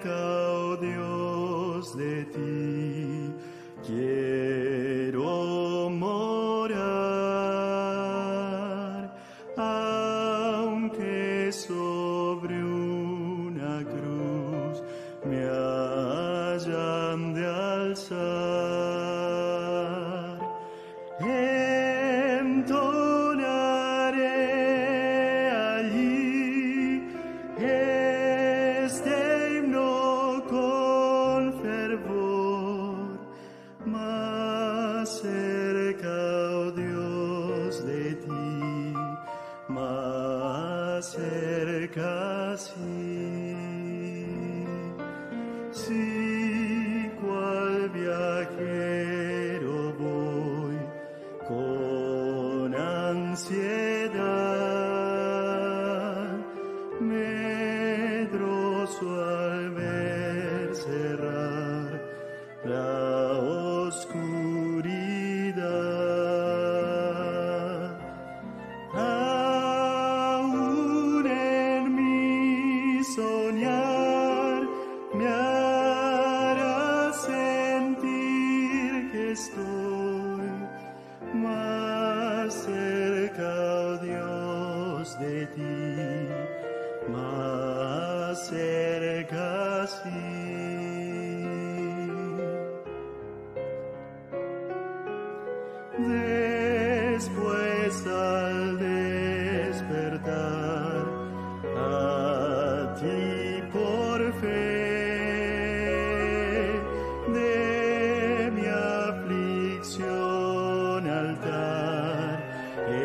cerca, oh Dios, de ti quiero morar, aunque sobre una cruz me hayan de alzar. Entonaré allí este himno con fervor, más cerca, oh Dios, de ti, más cerca, sí. Sí, cual viajero voy con ansiedad, medroso al ver cerrar la oscuridad. Aún en mi soñar me hará sentir que estoy más cerca, oh Dios, de ti, más cerca, sí. Después al despertar a ti por fe, de mi aflicción altar elevaré.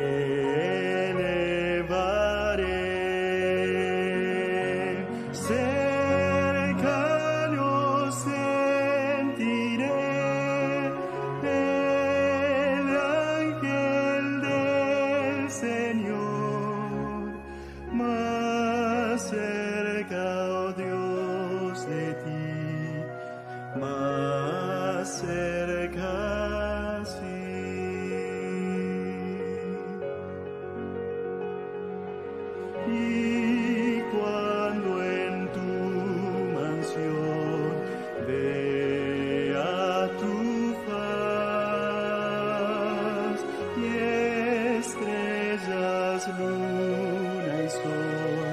Cercano sentiré el ángel del Señor, más cerca, oh Dios, de ti, más cerca, sí. Y cuando en tu mansión vea tu faz y estrellas, luna y sol,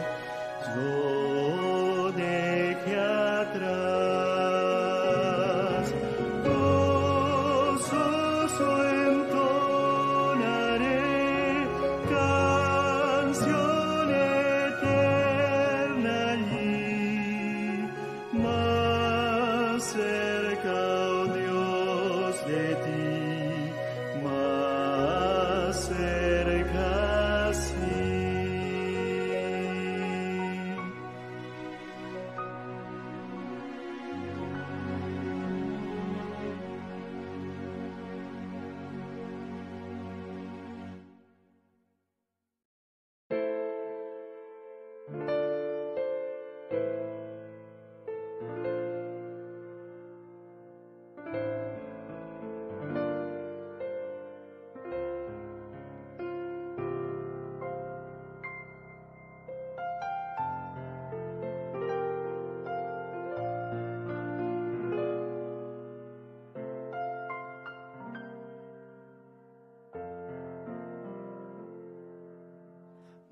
yo deje atrás, gozoso entonaré canción eterna allí, más cerca, oh Dios, de ti, más cerca, sí.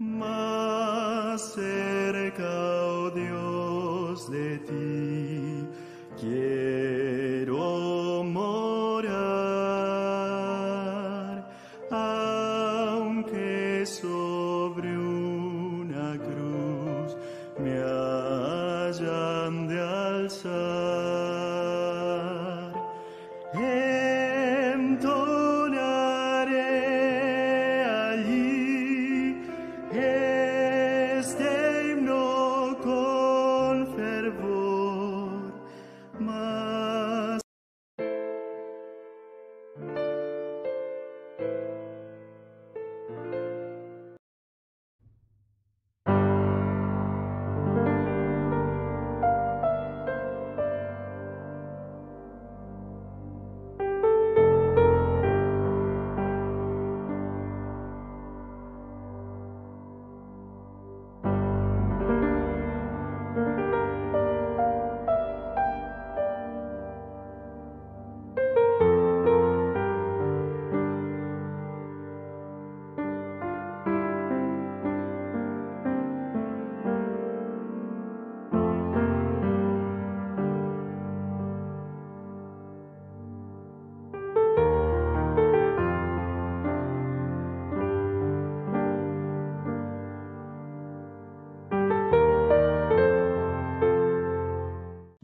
Más cerca, oh Dios, de ti quiero morar, aunque sobre una cruz me hayan de alzar. Entonaré allí este himno con fervor, más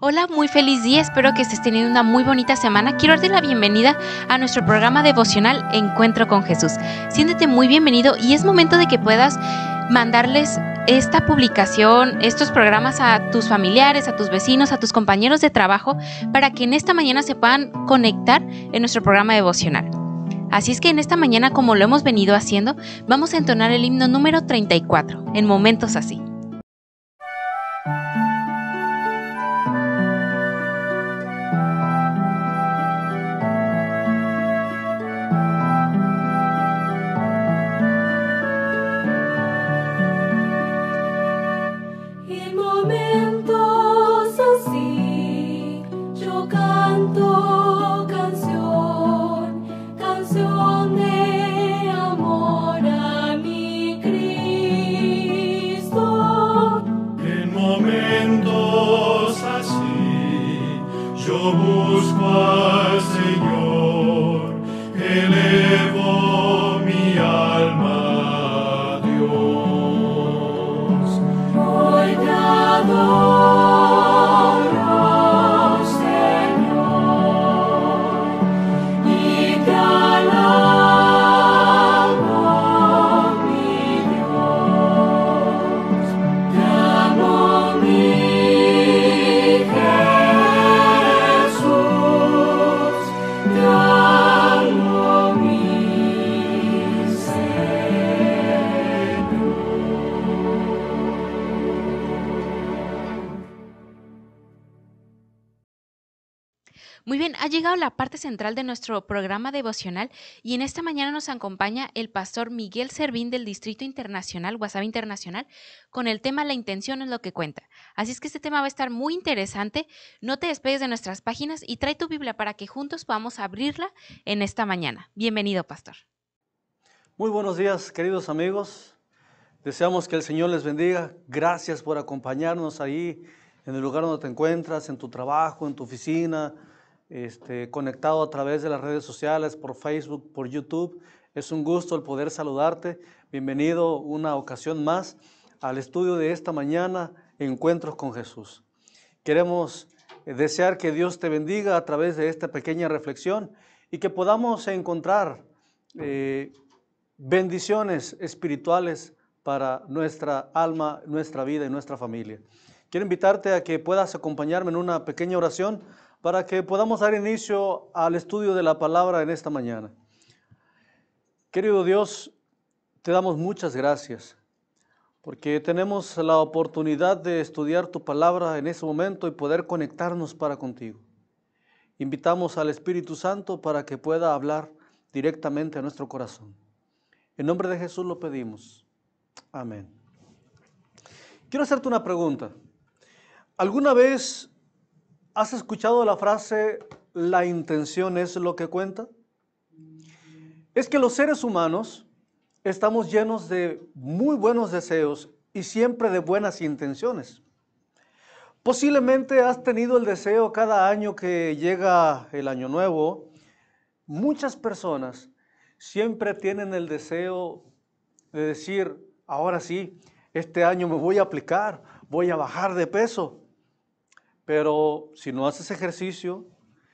Hola, muy feliz día, espero que estés teniendo una muy bonita semana. Quiero darte la bienvenida a nuestro programa devocional Encuentro con Jesús. Siéntete muy bienvenido y es momento de que puedas mandarles esta publicación, estos programas a tus familiares, a tus vecinos, a tus compañeros de trabajo, para que en esta mañana se puedan conectar en nuestro programa devocional. Así es que en esta mañana, como lo hemos venido haciendo, vamos a entonar el himno número 34, en momentos así. Yo busco al Señor, elevo mi alma a Dios. Hoy te adoro, Señor, y te alabo, mi Dios. Te amo, mi Muy bien, ha llegado la parte central de nuestro programa devocional y en esta mañana nos acompaña el pastor Miguel Servín del Distrito Internacional, Guasave Internacional, con el tema La intención es lo que cuenta. Así es que este tema va a estar muy interesante. No te despegues de nuestras páginas y trae tu Biblia para que juntos podamos abrirla en esta mañana. Bienvenido, pastor. Muy buenos días, queridos amigos. Deseamos que el Señor les bendiga. Gracias por acompañarnos ahí en el lugar donde te encuentras, en tu trabajo, en tu oficina, conectado a través de las redes sociales, por Facebook, por YouTube. Es un gusto el poder saludarte. Bienvenido una ocasión más al estudio de esta mañana, Encuentros con Jesús. Queremos desear que Dios te bendiga a través de esta pequeña reflexión y que podamos encontrar bendiciones espirituales para nuestra alma, nuestra vida y nuestra familia. Quiero invitarte a que puedas acompañarme en una pequeña oración para que podamos dar inicio al estudio de la palabra en esta mañana. Querido Dios, te damos muchas gracias porque tenemos la oportunidad de estudiar tu palabra en este momento y poder conectarnos para contigo. Invitamos al Espíritu Santo para que pueda hablar directamente a nuestro corazón. En nombre de Jesús lo pedimos. Amén. Quiero hacerte una pregunta. ¿Alguna vez has escuchado la frase, la intención es lo que cuenta? Es que los seres humanos estamos llenos de muy buenos deseos y siempre de buenas intenciones. Posiblemente has tenido el deseo cada año que llega el año nuevo. Muchas personas siempre tienen el deseo de decir, ahora sí, este año me voy a aplicar, voy a bajar de peso. Pero si no haces ejercicio,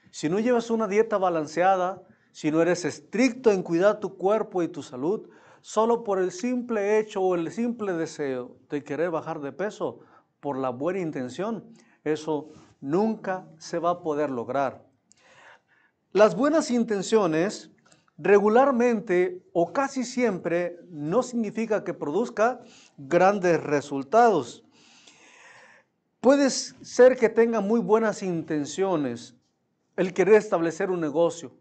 si no llevas una dieta balanceada, si no eres estricto en cuidar tu cuerpo y tu salud, solo por el simple hecho o el simple deseo de querer bajar de peso, por la buena intención, eso nunca se va a poder lograr. Las buenas intenciones regularmente o casi siempre no significa que produzca grandes resultados. Puede ser que tenga muy buenas intenciones el querer establecer un negocio,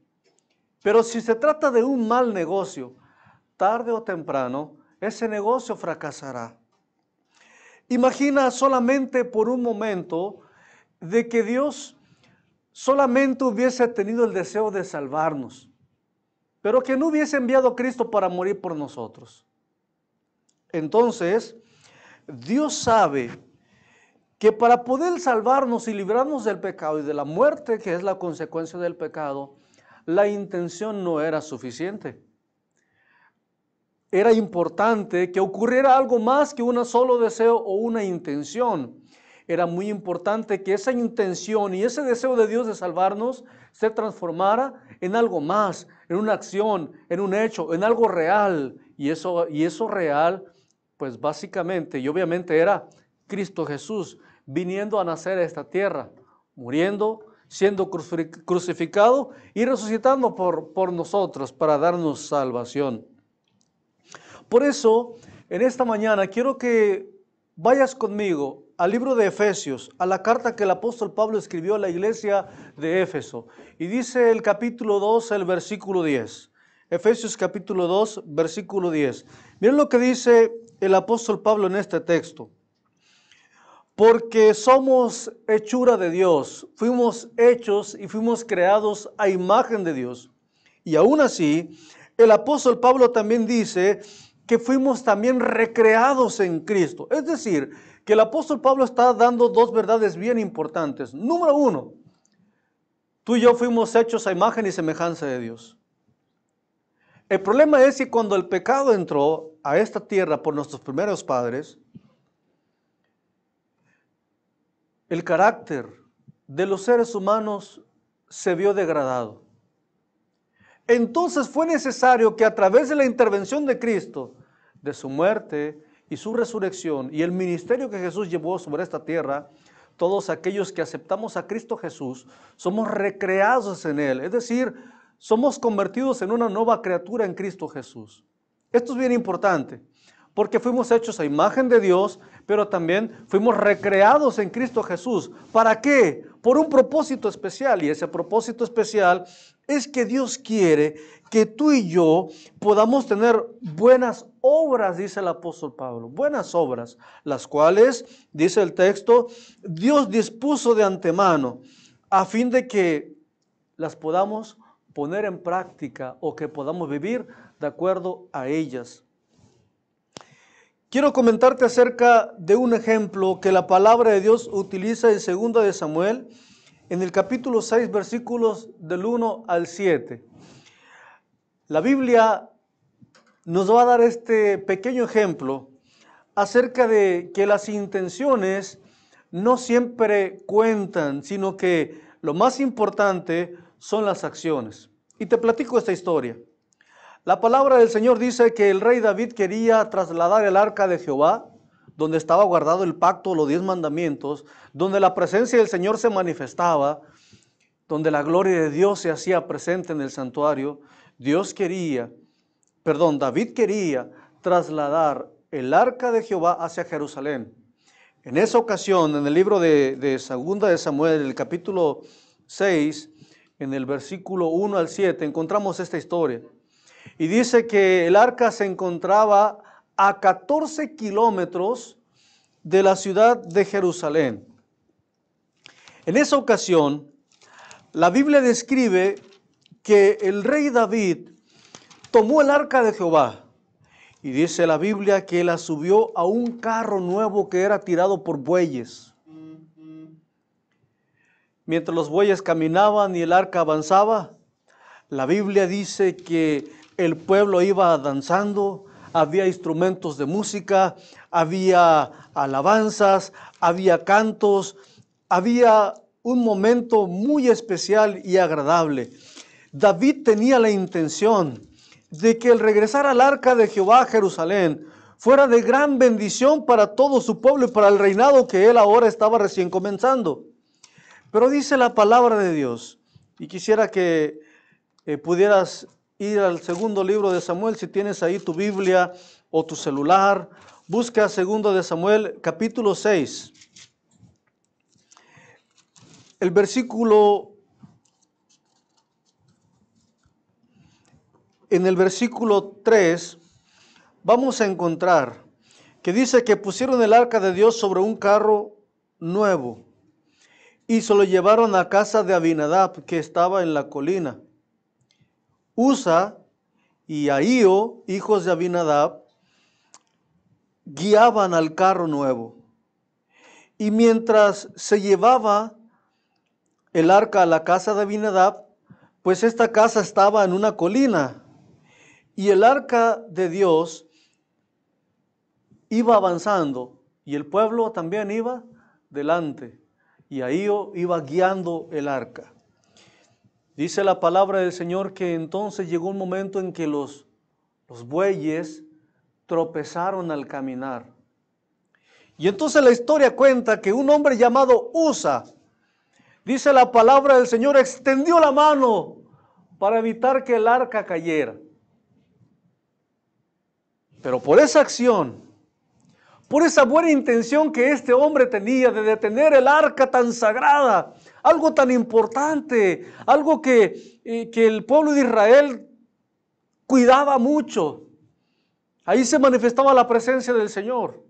pero si se trata de un mal negocio, tarde o temprano ese negocio fracasará. Imagina solamente por un momento de que Dios solamente hubiese tenido el deseo de salvarnos, pero que no hubiese enviado a Cristo para morir por nosotros. Entonces, Dios sabe que para poder salvarnos y librarnos del pecado y de la muerte, que es la consecuencia del pecado, la intención no era suficiente. Era importante que ocurriera algo más que un solo deseo o una intención. era muy importante que esa intención y ese deseo de Dios de salvarnos se transformara en algo más, en una acción, en un hecho, en algo real. Y eso real, pues básicamente y obviamente era Cristo Jesús viniendo a nacer a esta tierra, muriendo, siendo crucificado y resucitando por nosotros para darnos salvación. Por eso, en esta mañana quiero que vayas conmigo al libro de Efesios, a la carta que el apóstol Pablo escribió a la iglesia de Éfeso. Y dice el capítulo 2, el versículo 10. Efesios capítulo 2, versículo 10. Miren lo que dice el apóstol Pablo en este texto. Porque somos hechura de Dios, fuimos hechos y fuimos creados a imagen de Dios. Y aún así, el apóstol Pablo también dice que fuimos también recreados en Cristo. Es decir, que el apóstol Pablo está dando dos verdades bien importantes. Número uno, tú y yo fuimos hechos a imagen y semejanza de Dios. El problema es que cuando el pecado entró a esta tierra por nuestros primeros padres, el carácter de los seres humanos se vio degradado. Entonces fue necesario que a través de la intervención de Cristo, de su muerte y su resurrección y el ministerio que Jesús llevó sobre esta tierra, todos aquellos que aceptamos a Cristo Jesús somos recreados en Él, es decir, somos convertidos en una nueva criatura en Cristo Jesús. Esto es bien importante, porque fuimos hechos a imagen de Dios, pero también fuimos recreados en Cristo Jesús. ¿Para qué? Por un propósito especial, y ese propósito especial es que Dios quiere que tú y yo podamos tener buenas obras, dice el apóstol Pablo, buenas obras, las cuales, dice el texto, Dios dispuso de antemano a fin de que las podamos poner en práctica o que podamos vivir de acuerdo a ellas. Quiero comentarte acerca de un ejemplo que la palabra de Dios utiliza en 2 de Samuel, en el capítulo 6, versículos del 1 al 7. La Biblia nos va a dar este pequeño ejemplo acerca de que las intenciones no siempre cuentan, sino que lo más importante son las acciones. Y te platico esta historia. La palabra del Señor dice que el rey David quería trasladar el arca de Jehová, donde estaba guardado el pacto, los 10 mandamientos, donde la presencia del Señor se manifestaba, donde la gloria de Dios se hacía presente en el santuario. David quería trasladar el arca de Jehová hacia Jerusalén. En esa ocasión, en el libro de 2 de Samuel, el capítulo 6, en el versículo 1 al 7, encontramos esta historia. Y dice que el arca se encontraba a 14 kilómetros de la ciudad de Jerusalén. En esa ocasión, la Biblia describe que el rey David tomó el arca de Jehová y dice la Biblia que la subió a un carro nuevo que era tirado por bueyes. Mientras los bueyes caminaban y el arca avanzaba, la Biblia dice que el pueblo iba danzando, había instrumentos de música, había alabanzas, había cantos, había un momento muy especial y agradable. David tenía la intención de que el regresar al arca de Jehová a Jerusalén fuera de gran bendición para todo su pueblo y para el reinado que él ahora estaba recién comenzando. Pero dice la palabra de Dios, y quisiera que pudieras ir al segundo libro de Samuel, si tienes ahí tu Biblia o tu celular, busca 2 de Samuel, capítulo 6. El en el versículo 3, vamos a encontrar que dice que pusieron el arca de Dios sobre un carro nuevo y se lo llevaron a casa de Abinadab, que estaba en la colina. Usa y Ahío, hijos de Abinadab, guiaban al carro nuevo. Y mientras se llevaba el arca a la casa de Abinadab, pues esta casa estaba en una colina. Y el arca de Dios iba avanzando y el pueblo también iba delante y ahí iba guiando el arca. Dice la palabra del Señor que entonces llegó un momento en que los bueyes tropezaron al caminar. Y entonces la historia cuenta que un hombre llamado Usa, dice la palabra del Señor, extendió la mano para evitar que el arca cayera. Pero por esa acción, por esa buena intención que este hombre tenía de detener el arca tan sagrada, algo tan importante, algo que el pueblo de Israel cuidaba mucho, ahí se manifestaba la presencia del Señor.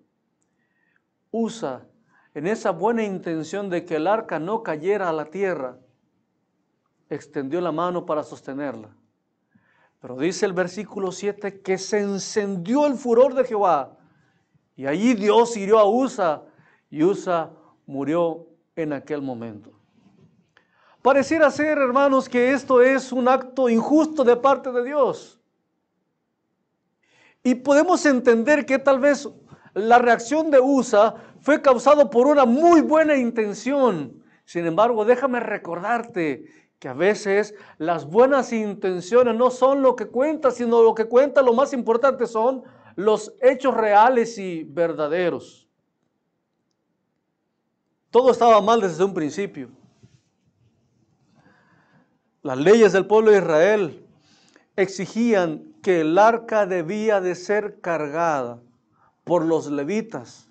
Usa, en esa buena intención de que el arca no cayera a la tierra, extendió la mano para sostenerla. Pero dice el versículo 7 que se encendió el furor de Jehová y allí Dios hirió a Usa y Usa murió en aquel momento. Pareciera ser, hermanos, que esto es un acto injusto de parte de Dios. Y podemos entender que tal vez la reacción de Usa fue causada por una muy buena intención. Sin embargo, déjame recordarte que a veces las buenas intenciones no son lo que cuenta, sino lo que cuenta, lo más importante son los hechos reales y verdaderos. Todo estaba mal desde un principio. Las leyes del pueblo de Israel exigían que el arca debía de ser cargada por los levitas.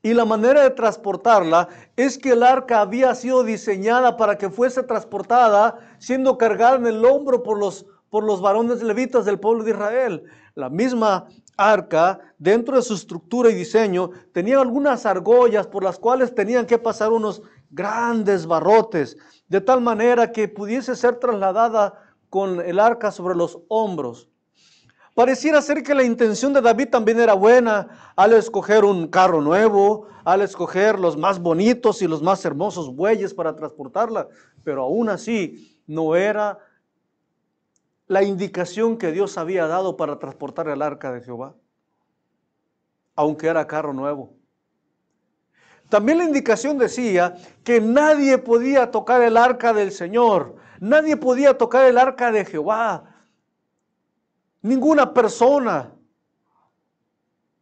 Y la manera de transportarla es que el arca había sido diseñada para que fuese transportada, siendo cargada en el hombro por los varones levitas del pueblo de Israel. La misma arca, dentro de su estructura y diseño, tenía algunas argollas por las cuales tenían que pasar unos grandes barrotes, de tal manera que pudiese ser trasladada con el arca sobre los hombros. Pareciera ser que la intención de David también era buena al escoger un carro nuevo, al escoger los más bonitos y los más hermosos bueyes para transportarla, pero aún así no era la indicación que Dios había dado para transportar el arca de Jehová, aunque era carro nuevo. También la indicación decía que nadie podía tocar el arca del Señor, nadie podía tocar el arca de Jehová. Ninguna persona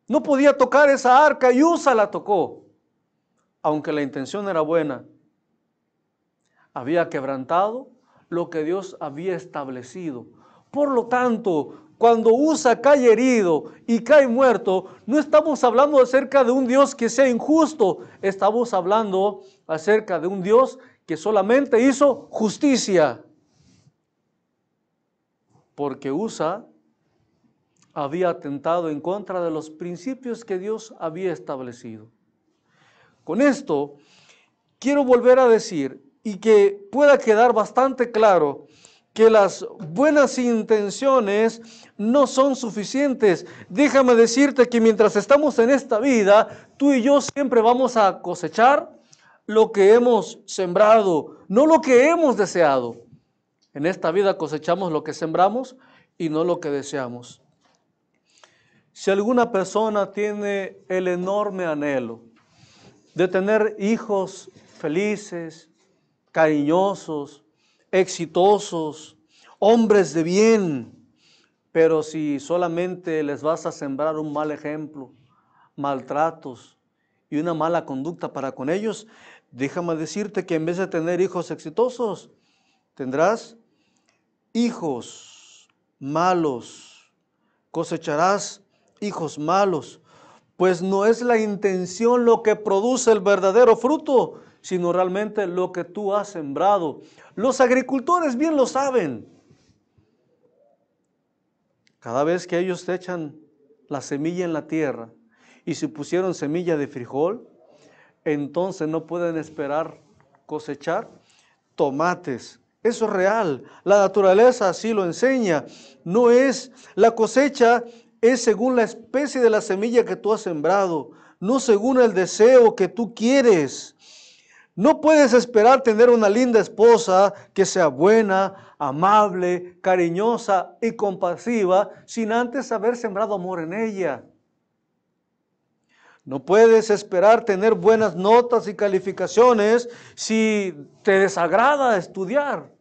no podía tocar esa arca y Usa la tocó. Aunque la intención era buena, había quebrantado lo que Dios había establecido. Por lo tanto, cuando Usa cae herido y cae muerto, no estamos hablando acerca de un Dios que sea injusto, estamos hablando acerca de un Dios que solamente hizo justicia. Porque Usa había atentado en contra de los principios que Dios había establecido. Con esto, quiero volver a decir, y que pueda quedar bastante claro, que las buenas intenciones no son suficientes. Déjame decirte que mientras estamos en esta vida, tú y yo siempre vamos a cosechar lo que hemos sembrado, no lo que hemos deseado. En esta vida cosechamos lo que sembramos y no lo que deseamos. Si alguna persona tiene el enorme anhelo de tener hijos felices, cariñosos, exitosos, hombres de bien, pero si solamente les vas a sembrar un mal ejemplo, maltratos y una mala conducta para con ellos, déjame decirte que en vez de tener hijos exitosos, tendrás hijos malos, cosecharás hijos malos, pues no es la intención lo que produce el verdadero fruto, sino realmente lo que tú has sembrado. Los agricultores bien lo saben. Cada vez que ellos echan la semilla en la tierra y si pusieron semilla de frijol, entonces no pueden esperar cosechar tomates. Eso es real, la naturaleza así lo enseña. No es la cosecha, es según la especie de la semilla que tú has sembrado, no según el deseo que tú quieres. No puedes esperar tener una linda esposa que sea buena, amable, cariñosa y compasiva sin antes haber sembrado amor en ella. No puedes esperar tener buenas notas y calificaciones si te desagrada estudiar.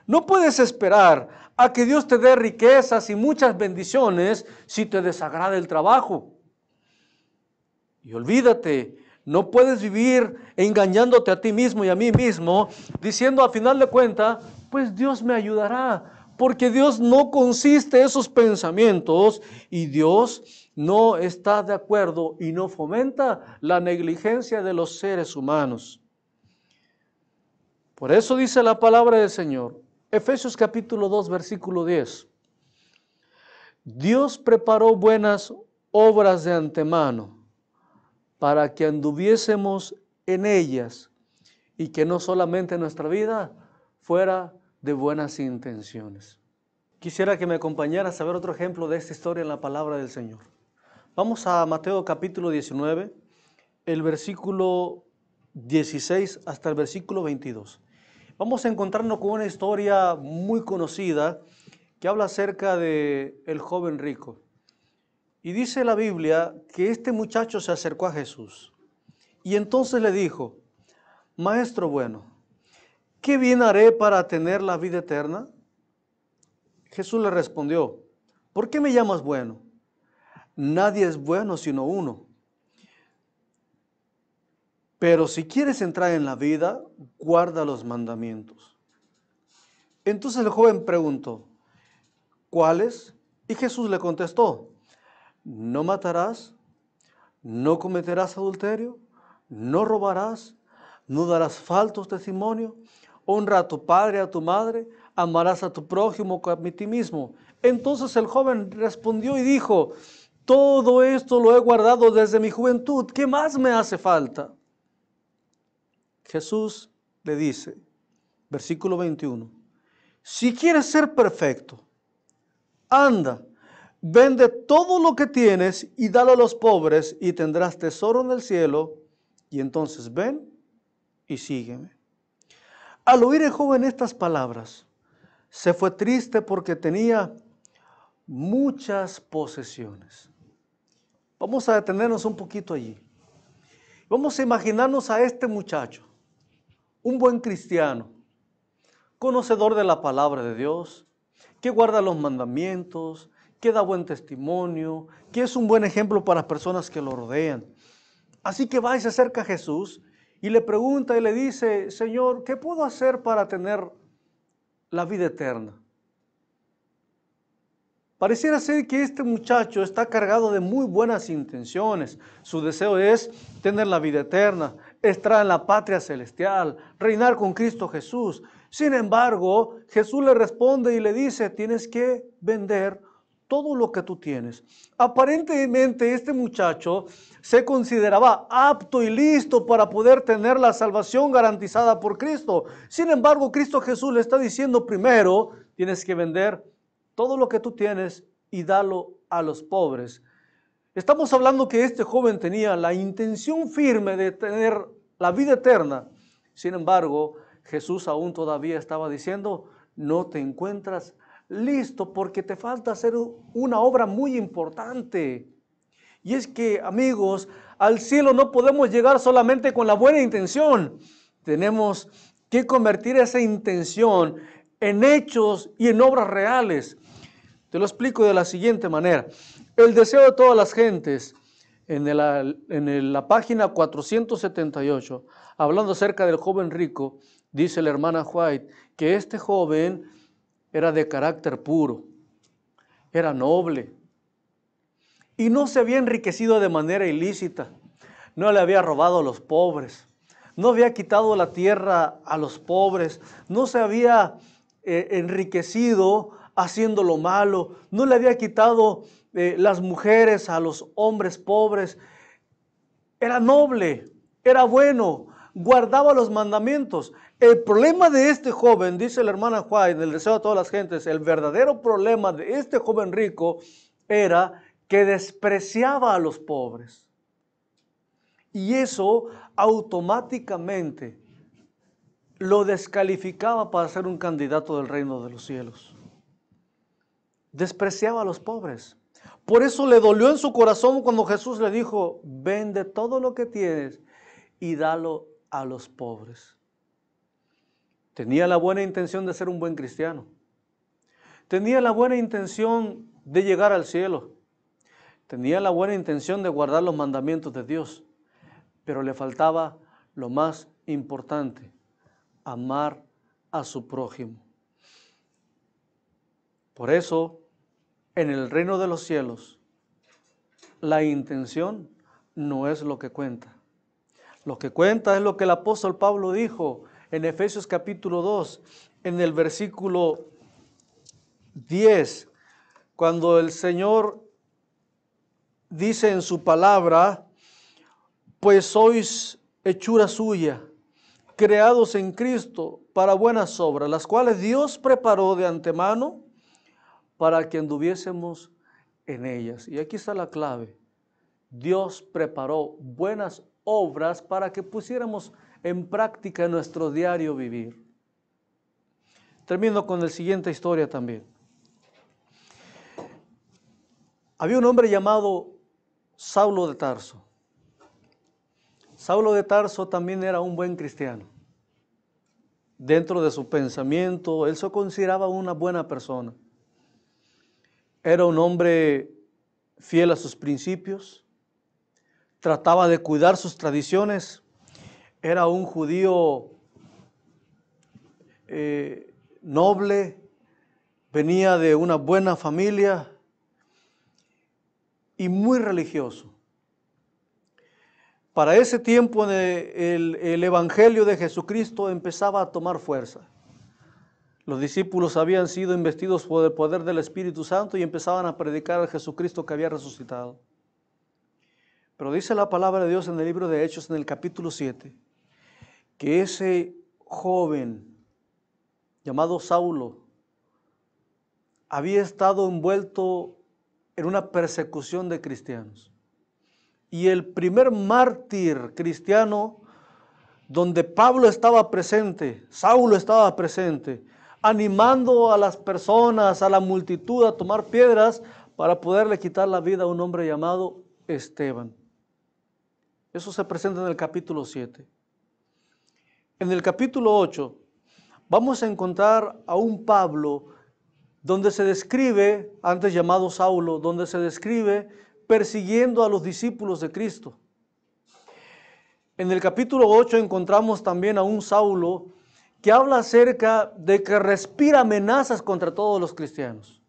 No puedes esperar a que Dios te dé riquezas y muchas bendiciones si te desagrada el trabajo. Y olvídate, no puedes vivir engañándote a ti mismo y a mí mismo, diciendo a final de cuentas, pues Dios me ayudará, porque Dios no consiste en esos pensamientos y Dios no está de acuerdo y no fomenta la negligencia de los seres humanos. Por eso dice la palabra del Señor, Efesios capítulo 2, versículo 10. Dios preparó buenas obras de antemano para que anduviésemos en ellas y que no solamente nuestra vida fuera de buenas intenciones. Quisiera que me acompañaras a ver otro ejemplo de esta historia en la palabra del Señor. Vamos a Mateo capítulo 19, el versículo 16 hasta el versículo 22. Vamos a encontrarnos con una historia muy conocida que habla acerca de el joven rico. Y dice la Biblia que este muchacho se acercó a Jesús y entonces le dijo, Maestro bueno, ¿qué bien haré para tener la vida eterna? Jesús le respondió, ¿por qué me llamas bueno? Nadie es bueno sino uno. Pero si quieres entrar en la vida, guarda los mandamientos. Entonces el joven preguntó, ¿cuáles? Y Jesús le contestó, no matarás, no cometerás adulterio, no robarás, no darás falso testimonio, honra a tu padre y a tu madre, amarás a tu prójimo como a ti mismo. Entonces el joven respondió y dijo, todo esto lo he guardado desde mi juventud, ¿qué más me hace falta? Jesús le dice, versículo 21, si quieres ser perfecto, anda, vende todo lo que tienes y dalo a los pobres y tendrás tesoro en el cielo, y entonces ven y sígueme. Al oír el joven estas palabras, se fue triste porque tenía muchas posesiones. Vamos a detenernos un poquito allí. Vamos a imaginarnos a este muchacho, un buen cristiano, conocedor de la palabra de Dios, que guarda los mandamientos, que da buen testimonio, que es un buen ejemplo para las personas que lo rodean. Así que va y se acerca a Jesús y le pregunta y le dice, Señor, ¿qué puedo hacer para tener la vida eterna? Pareciera ser que este muchacho está cargado de muy buenas intenciones. Su deseo es tener la vida eterna, estar en la patria celestial, reinar con Cristo Jesús. Sin embargo, Jesús le responde y le dice, tienes que vender todo lo que tú tienes. Aparentemente este muchacho se consideraba apto y listo para poder tener la salvación garantizada por Cristo. Sin embargo, Cristo Jesús le está diciendo primero, tienes que vender todo lo que tú tienes y dalo a los pobres. Estamos hablando que este joven tenía la intención firme de tener la vida eterna. Sin embargo, Jesús aún todavía estaba diciendo, no te encuentras listo porque te falta hacer una obra muy importante. Y es que, amigos, al cielo no podemos llegar solamente con la buena intención. Tenemos que convertir esa intención en hechos y en obras reales. Te lo explico de la siguiente manera. El deseo de todas las gentes, en la página 478, hablando acerca del joven rico, dice la hermana White que este joven era de carácter puro, era noble y no se había enriquecido de manera ilícita, no le había robado a los pobres, no había quitado la tierra a los pobres, no se había enriquecido haciendo lo malo, no le había quitado las mujeres a los hombres pobres. Era noble, era bueno, guardaba los mandamientos. El problema de este joven, dice la hermana White, en el deseo de todas las gentes, el verdadero problema de este joven rico era que despreciaba a los pobres. Y eso automáticamente lo descalificaba para ser un candidato del reino de los cielos. Despreciaba a los pobres. Por eso le dolió en su corazón cuando Jesús le dijo, vende todo lo que tienes y dalo a los pobres. Tenía la buena intención de ser un buen cristiano. Tenía la buena intención de llegar al cielo. Tenía la buena intención de guardar los mandamientos de Dios. Pero le faltaba lo más importante, amar a su prójimo. Por eso, en el reino de los cielos, la intención no es lo que cuenta. Lo que cuenta es lo que el apóstol Pablo dijo en Efesios capítulo 2, en el versículo 10, cuando el Señor dice en su palabra, pues sois hechura suya, creados en Cristo para buenas obras, las cuales Dios preparó de antemano para que anduviésemos en ellas. Y aquí está la clave. Dios preparó buenas obras para que pusiéramos en práctica nuestro diario vivir. Termino con la siguiente historia también. Había un hombre llamado Saulo de Tarso. Saulo de Tarso también era un buen cristiano. Dentro de su pensamiento, él se consideraba una buena persona. Era un hombre fiel a sus principios, trataba de cuidar sus tradiciones, era un judío noble, venía de una buena familia y muy religioso. Para ese tiempo el Evangelio de Jesucristo empezaba a tomar fuerza. Los discípulos habían sido investidos por el poder del Espíritu Santo y empezaban a predicar a Jesucristo que había resucitado. Pero dice la palabra de Dios en el libro de Hechos, en el capítulo 7, que ese joven llamado Saulo había estado envuelto en una persecución de cristianos. Y el primer mártir cristiano donde Pablo estaba presente, Saulo estaba presente, animando a las personas, a la multitud a tomar piedras para poderle quitar la vida a un hombre llamado Esteban. Eso se presenta en el capítulo 7. En el capítulo 8 vamos a encontrar a un Pablo donde se describe, antes llamado Saulo, donde se describe persiguiendo a los discípulos de Cristo. En el capítulo 8 encontramos también a un Saulo que habla acerca de que respira amenazas contra todos los cristianos.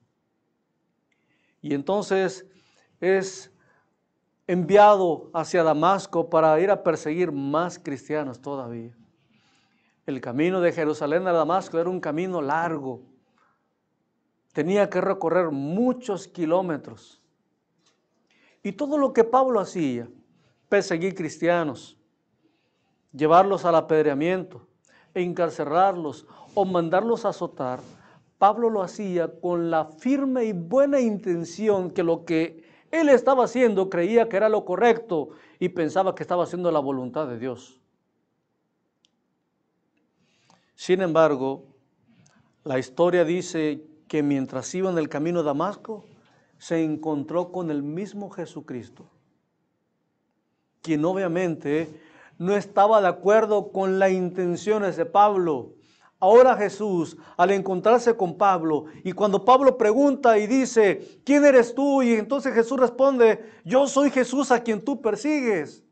Y entonces es enviado hacia Damasco para ir a perseguir más cristianos todavía. El camino de Jerusalén a Damasco era un camino largo. Tenía que recorrer muchos kilómetros. Y todo lo que Pablo hacía, perseguir cristianos, llevarlos al apedreamiento, encarcelarlos o mandarlos a azotar, Pablo lo hacía con la firme y buena intención que lo que él estaba haciendo creía que era lo correcto y pensaba que estaba haciendo la voluntad de Dios. Sin embargo, la historia dice que mientras iba en el camino de Damasco, se encontró con el mismo Jesucristo, quien obviamente no estaba de acuerdo con las intenciones de Pablo. Ahora Jesús, al encontrarse con Pablo, y cuando Pablo pregunta y dice, ¿quién eres tú? Y entonces Jesús responde, yo soy Jesús a quien tú persigues.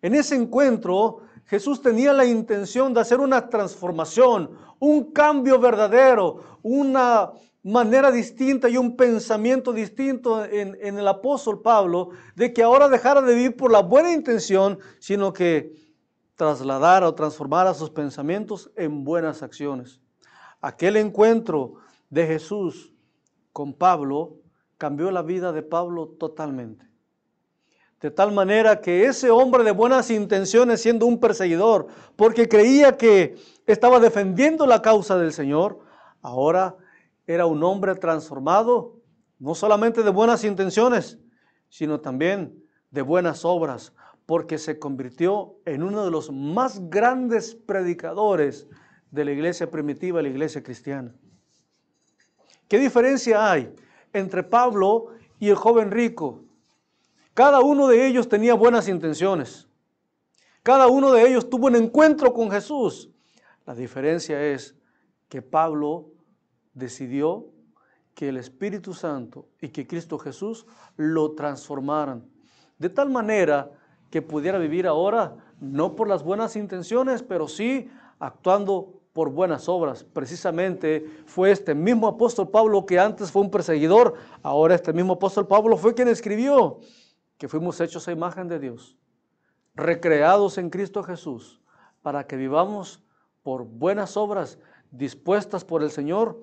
En ese encuentro, Jesús tenía la intención de hacer una transformación, un cambio verdadero, una manera distinta y un pensamiento distinto en el apóstol Pablo, de que ahora dejara de vivir por la buena intención, sino que trasladara o transformara sus pensamientos en buenas acciones. Aquel encuentro de Jesús con Pablo cambió la vida de Pablo totalmente. De tal manera que ese hombre de buenas intenciones, siendo un perseguidor, porque creía que estaba defendiendo la causa del Señor, ahora era un hombre transformado, no solamente de buenas intenciones, sino también de buenas obras, porque se convirtió en uno de los más grandes predicadores de la iglesia primitiva, la iglesia cristiana. ¿Qué diferencia hay entre Pablo y el joven rico, cada uno de ellos tenía buenas intenciones. Cada uno de ellos tuvo un encuentro con Jesús. La diferencia es que Pablo decidió que el Espíritu Santo y que Cristo Jesús lo transformaran, de tal manera que pudiera vivir ahora, no por las buenas intenciones, pero sí actuando por buenas obras. Precisamente fue este mismo apóstol Pablo, que antes fue un perseguidor, ahora este mismo apóstol Pablo fue quien escribió que fuimos hechos a imagen de Dios, recreados en Cristo Jesús, para que vivamos por buenas obras dispuestas por el Señor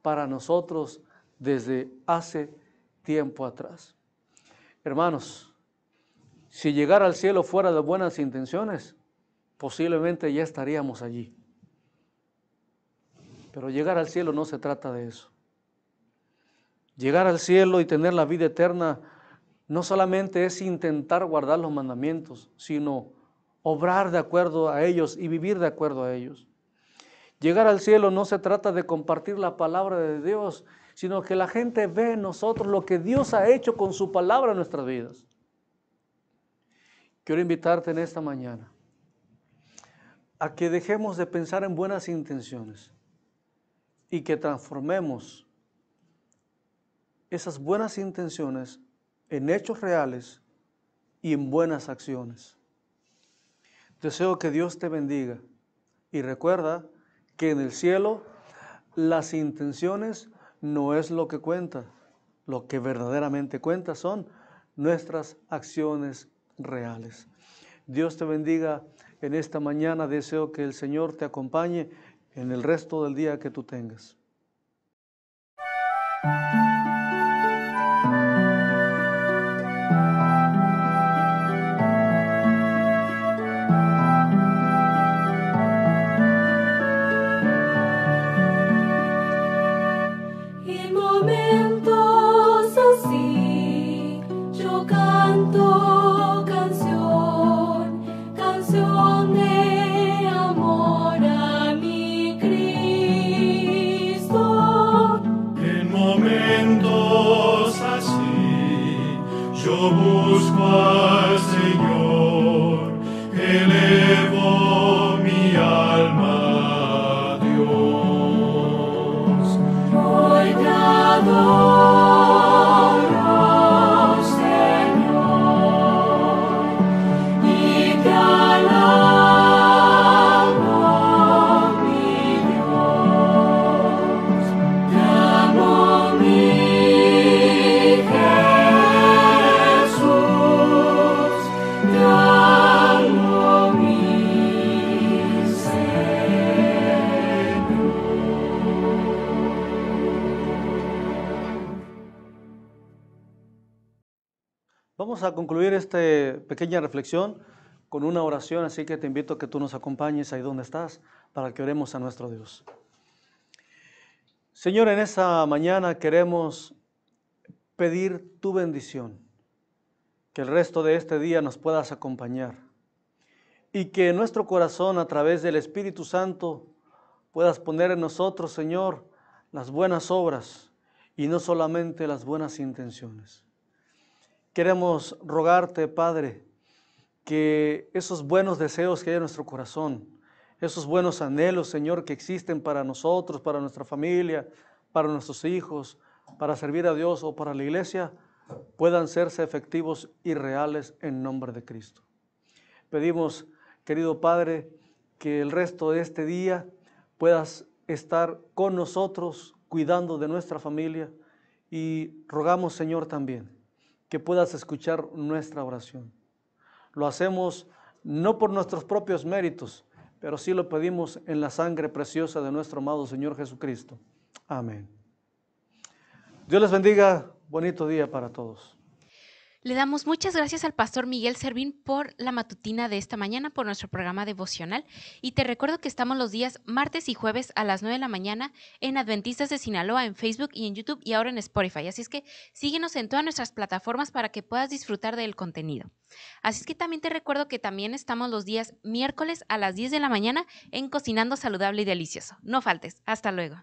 para nosotros desde hace tiempo atrás. Hermanos, si llegar al cielo fuera de buenas intenciones, posiblemente ya estaríamos allí. Pero llegar al cielo no se trata de eso. Llegar al cielo y tener la vida eterna no solamente es intentar guardar los mandamientos, sino obrar de acuerdo a ellos y vivir de acuerdo a ellos. Llegar al cielo no se trata de compartir la palabra de Dios, sino que la gente ve en nosotros lo que Dios ha hecho con su palabra en nuestras vidas. Quiero invitarte en esta mañana a que dejemos de pensar en buenas intenciones y que transformemos esas buenas intenciones en hechos reales y en buenas acciones. Deseo que Dios te bendiga y recuerda que en el cielo las intenciones no es lo que cuenta, lo que verdaderamente cuenta son nuestras acciones reales. Dios te bendiga en esta mañana, deseo que el Señor te acompañe en el resto del día que tú tengas. En momentos así yo canto canción de amor a mi Cristo. En momentos así yo busco al Señor, elevo mi alma a Dios. Hoy te adoro, Señor, y te alabo, mi Dios. Te amo, mi Jesús, te amo, mi Señor. Vamos a concluir esta pequeña reflexión con una oración, así que te invito a que tú nos acompañes ahí donde estás para que oremos a nuestro Dios. Señor, en esta mañana queremos pedir tu bendición, que el resto de este día nos puedas acompañar y que en nuestro corazón, a través del Espíritu Santo, puedas poner en nosotros, Señor, las buenas obras y no solamente las buenas intenciones. Queremos rogarte, Padre, que esos buenos deseos que hay en nuestro corazón, esos buenos anhelos, Señor, que existen para nosotros, para nuestra familia, para nuestros hijos, para servir a Dios o para la iglesia, puedan hacerse efectivos y reales en nombre de Cristo. Pedimos, querido Padre, que el resto de este día puedas estar con nosotros, cuidando de nuestra familia, y rogamos, Señor, también que puedas escuchar nuestra oración. Lo hacemos no por nuestros propios méritos, pero sí lo pedimos en la sangre preciosa de nuestro amado Señor Jesucristo. Amén. Dios les bendiga. Bonito día para todos. Le damos muchas gracias al pastor Miguel Servín por la matutina de esta mañana, por nuestro programa devocional. Y te recuerdo que estamos los días martes y jueves a las 9 de la mañana en Adventistas de Sinaloa, en Facebook y en YouTube y ahora en Spotify. Así es que síguenos en todas nuestras plataformas para que puedas disfrutar del contenido. Así es que también te recuerdo que también estamos los días miércoles a las 10 de la mañana en Cocinando Saludable y Delicioso. No faltes. Hasta luego.